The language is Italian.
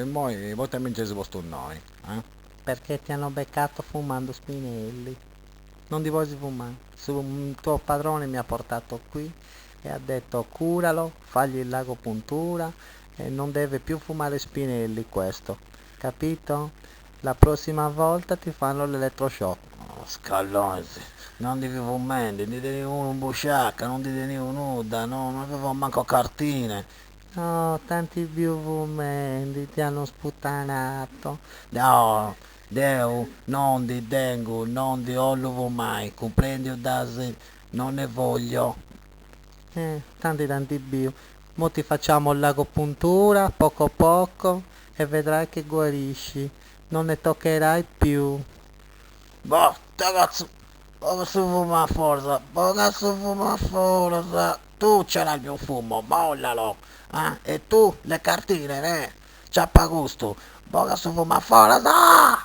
Voi te mi ci posto noi, eh? Perché ti hanno beccato fumando spinelli. Non ti vuoi fumare. Tuo padrone mi ha portato qui e ha detto curalo, fagli il lagopuntura e non deve più fumare spinelli questo. Capito? La prossima volta ti fanno l'elettroshock. Oh, scallosi, non ti fumare, ti tenivo un busciacca, non ti tenivo nuda, no, non avevo manco cartine. No, tanti più fumendi ti hanno sputtanato. No, Deo, non ti tengo, non ti olluvo mai, comprendi da se non ne voglio. Tanti più. Mo ti facciamo l'agopuntura poco poco e vedrai che guarisci. Non ne toccherai più. Boh, ragazzi, posso fumare forza, posso fumare forza. Tu ce l'hai il mio fumo, mollalo. E tu le cartine, Ciappagusto, posso fumare forza.